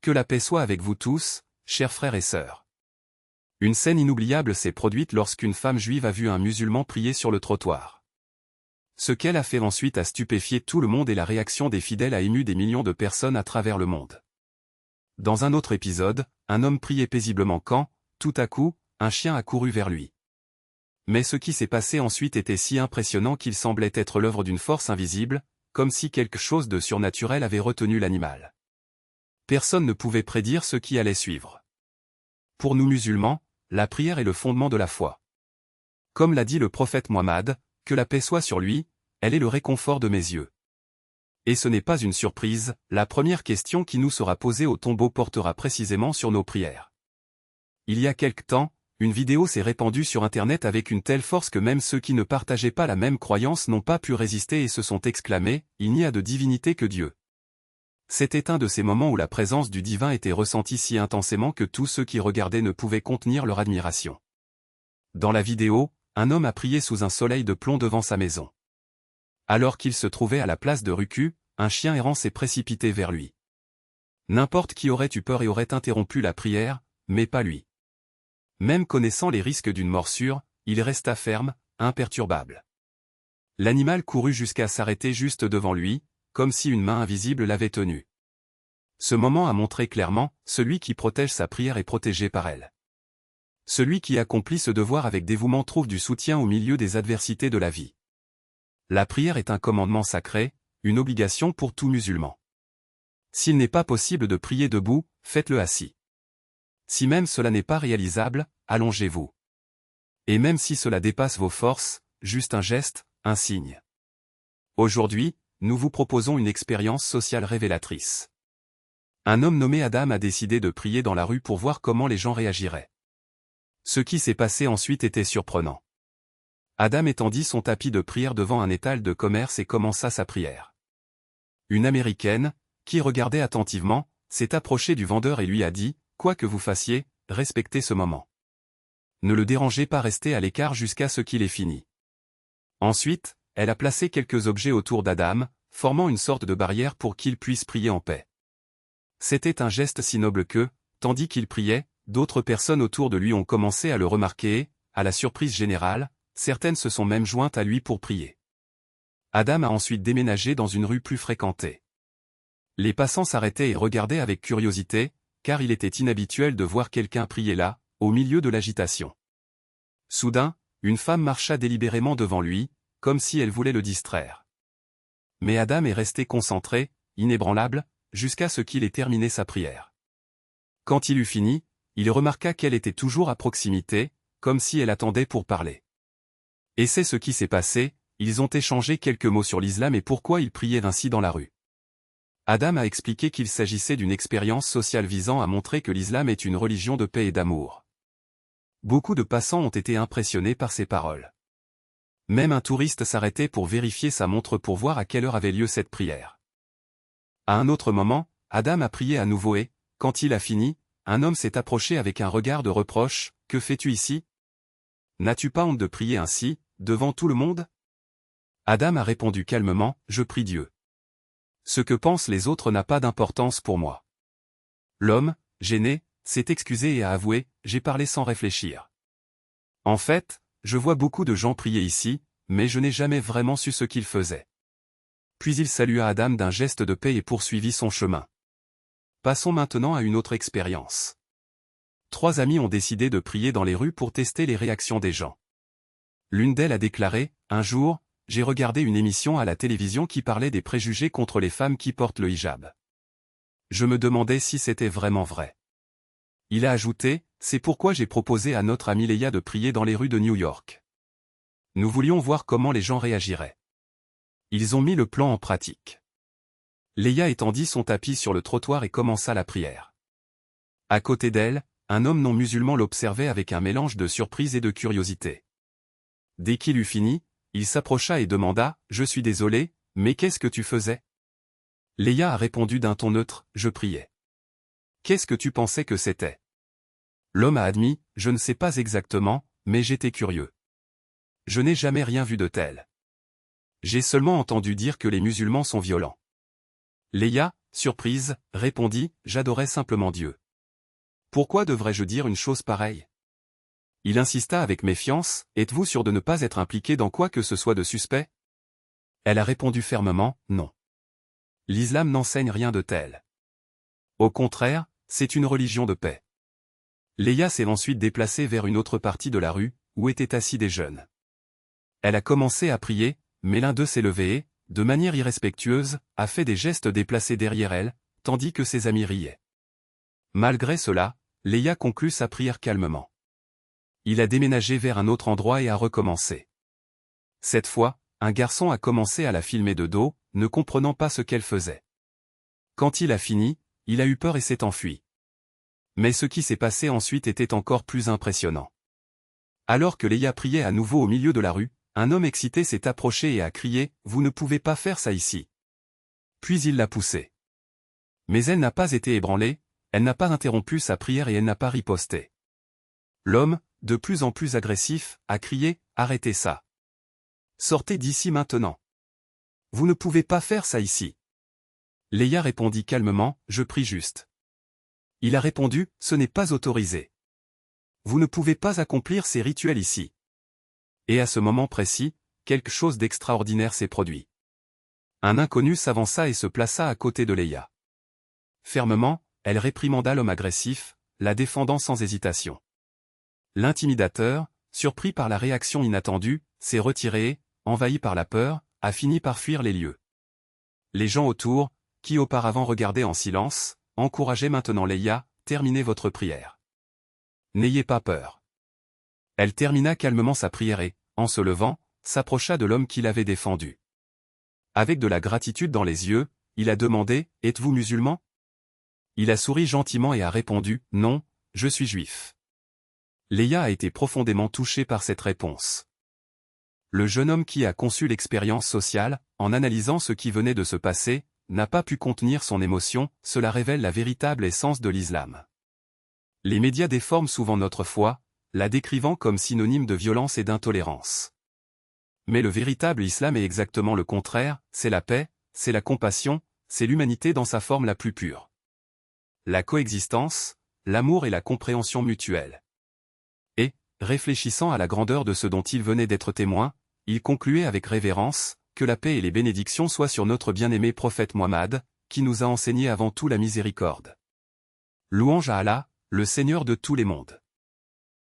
Que la paix soit avec vous tous, chers frères et sœurs. Une scène inoubliable s'est produite lorsqu'une femme juive a vu un musulman prier sur le trottoir. Ce qu'elle a fait ensuite a stupéfié tout le monde et la réaction des fidèles a ému des millions de personnes à travers le monde. Dans un autre épisode, un homme priait paisiblement quand, tout à coup, un chien a couru vers lui. Mais ce qui s'est passé ensuite était si impressionnant qu'il semblait être l'œuvre d'une force invisible, comme si quelque chose de surnaturel avait retenu l'animal. Personne ne pouvait prédire ce qui allait suivre. Pour nous musulmans, la prière est le fondement de la foi. Comme l'a dit le prophète Mohammed, que la paix soit sur lui, elle est le réconfort de mes yeux. Et ce n'est pas une surprise, la première question qui nous sera posée au tombeau portera précisément sur nos prières. Il y a quelque temps, une vidéo s'est répandue sur Internet avec une telle force que même ceux qui ne partageaient pas la même croyance n'ont pas pu résister et se sont exclamés « Il n'y a de divinité que Dieu ». C'était un de ces moments où la présence du divin était ressentie si intensément que tous ceux qui regardaient ne pouvaient contenir leur admiration. Dans la vidéo, un homme a prié sous un soleil de plomb devant sa maison. Alors qu'il se trouvait à la place de Ruku, un chien errant s'est précipité vers lui. N'importe qui aurait eu peur et aurait interrompu la prière, mais pas lui. Même connaissant les risques d'une morsure, il resta ferme, imperturbable. L'animal courut jusqu'à s'arrêter juste devant lui, comme si une main invisible l'avait tenu. Ce moment a montré clairement, celui qui protège sa prière est protégé par elle. Celui qui accomplit ce devoir avec dévouement trouve du soutien au milieu des adversités de la vie. La prière est un commandement sacré, une obligation pour tout musulman. S'il n'est pas possible de prier debout, faites-le assis. Si même cela n'est pas réalisable, allongez-vous. Et même si cela dépasse vos forces, juste un geste, un signe. Aujourd'hui, nous vous proposons une expérience sociale révélatrice. Un homme nommé Adam a décidé de prier dans la rue pour voir comment les gens réagiraient. Ce qui s'est passé ensuite était surprenant. Adam étendit son tapis de prière devant un étal de commerce et commença sa prière. Une Américaine, qui regardait attentivement, s'est approchée du vendeur et lui a dit « Quoi que vous fassiez, respectez ce moment. Ne le dérangez pas, restez à l'écart jusqu'à ce qu'il ait fini. » Ensuite, elle a placé quelques objets autour d'Adam, formant une sorte de barrière pour qu'il puisse prier en paix. C'était un geste si noble que, tandis qu'il priait, d'autres personnes autour de lui ont commencé à le remarquer et, à la surprise générale, certaines se sont même jointes à lui pour prier. Adam a ensuite déménagé dans une rue plus fréquentée. Les passants s'arrêtaient et regardaient avec curiosité, car il était inhabituel de voir quelqu'un prier là, au milieu de l'agitation. Soudain, une femme marcha délibérément devant lui, comme si elle voulait le distraire. Mais Adam est resté concentré, inébranlable, jusqu'à ce qu'il ait terminé sa prière. Quand il eut fini, il remarqua qu'elle était toujours à proximité, comme si elle attendait pour parler. Et c'est ce qui s'est passé, ils ont échangé quelques mots sur l'islam et pourquoi ils priaient ainsi dans la rue. Adam a expliqué qu'il s'agissait d'une expérience sociale visant à montrer que l'islam est une religion de paix et d'amour. Beaucoup de passants ont été impressionnés par ces paroles. Même un touriste s'arrêtait pour vérifier sa montre pour voir à quelle heure avait lieu cette prière. À un autre moment, Adam a prié à nouveau et, quand il a fini, un homme s'est approché avec un regard de reproche. « Que fais-tu ici? N'as-tu pas honte de prier ainsi, devant tout le monde ?» Adam a répondu calmement, « Je prie Dieu. Ce que pensent les autres n'a pas d'importance pour moi. » L'homme, gêné, s'est excusé et a avoué, « J'ai parlé sans réfléchir. En fait, je vois beaucoup de gens prier ici, mais je n'ai jamais vraiment su ce qu'ils faisaient. » Puis il salua Adam d'un geste de paix et poursuivit son chemin. Passons maintenant à une autre expérience. 3 amis ont décidé de prier dans les rues pour tester les réactions des gens. L'une d'elles a déclaré, « Un jour, j'ai regardé une émission à la télévision qui parlait des préjugés contre les femmes qui portent le hijab. Je me demandais si c'était vraiment vrai. » Il a ajouté, « C'est pourquoi j'ai proposé à notre amie Leia de prier dans les rues de New York. Nous voulions voir comment les gens réagiraient. » Ils ont mis le plan en pratique. Leia étendit son tapis sur le trottoir et commença la prière. À côté d'elle, un homme non musulman l'observait avec un mélange de surprise et de curiosité. Dès qu'il eut fini, il s'approcha et demanda, « Je suis désolé, mais qu'est-ce que tu faisais ?» Leia a répondu d'un ton neutre, « Je priais. »« Qu'est-ce que tu pensais que c'était ?» L'homme a admis, « Je ne sais pas exactement, mais j'étais curieux. Je n'ai jamais rien vu de tel. J'ai seulement entendu dire que les musulmans sont violents. » Leia, surprise, répondit, j'adorais simplement Dieu. Pourquoi devrais-je dire une chose pareille? Il insista avec méfiance, êtes-vous sûr de ne pas être impliqué dans quoi que ce soit de suspect? Elle a répondu fermement, non. L'islam n'enseigne rien de tel. Au contraire, c'est une religion de paix. Leïa s'est ensuite déplacée vers une autre partie de la rue, où étaient assis des jeunes. Elle a commencé à prier, mais l'un d'eux s'est levé et, de manière irrespectueuse, a fait des gestes déplacés derrière elle, tandis que ses amis riaient. Malgré cela, Leïa conclut sa prière calmement. Il a déménagé vers un autre endroit et a recommencé. Cette fois, un garçon a commencé à la filmer de dos, ne comprenant pas ce qu'elle faisait. Quand il a fini, il a eu peur et s'est enfui. Mais ce qui s'est passé ensuite était encore plus impressionnant. Alors que Leïa priait à nouveau au milieu de la rue, un homme excité s'est approché et a crié « Vous ne pouvez pas faire ça ici !» Puis il l'a poussée. Mais elle n'a pas été ébranlée, elle n'a pas interrompu sa prière et elle n'a pas riposté. L'homme, de plus en plus agressif, a crié « Arrêtez ça! Sortez d'ici maintenant! Vous ne pouvez pas faire ça ici !» Leïa répondit calmement « Je prie juste. » Il a répondu « Ce n'est pas autorisé. Vous ne pouvez pas accomplir ces rituels ici. » Et à ce moment précis, quelque chose d'extraordinaire s'est produit. Un inconnu s'avança et se plaça à côté de Leïa. Fermement, elle réprimanda l'homme agressif, la défendant sans hésitation. L'intimidateur, surpris par la réaction inattendue, s'est retiré et, envahi par la peur, a fini par fuir les lieux. Les gens autour, qui auparavant regardaient en silence, encourageaient maintenant Leïa, terminez votre prière. N'ayez pas peur. Elle termina calmement sa prière et, en se levant, s'approcha de l'homme qui l'avait défendu. Avec de la gratitude dans les yeux, il a demandé « Êtes-vous musulman ?» Il a souri gentiment et a répondu « Non, je suis juif. » Leïa a été profondément touchée par cette réponse. Le jeune homme qui a conçu l'expérience sociale, en analysant ce qui venait de se passer, n'a pas pu contenir son émotion, cela révèle la véritable essence de l'islam. Les médias déforment souvent notre foi, la décrivant comme synonyme de violence et d'intolérance. Mais le véritable islam est exactement le contraire, c'est la paix, c'est la compassion, c'est l'humanité dans sa forme la plus pure. La coexistence, l'amour et la compréhension mutuelle. Et, réfléchissant à la grandeur de ce dont il venait d'être témoin, il concluait avec révérence, que la paix et les bénédictions soient sur notre bien-aimé prophète Muhammad, qui nous a enseigné avant tout la miséricorde. Louange à Allah, le Seigneur de tous les mondes.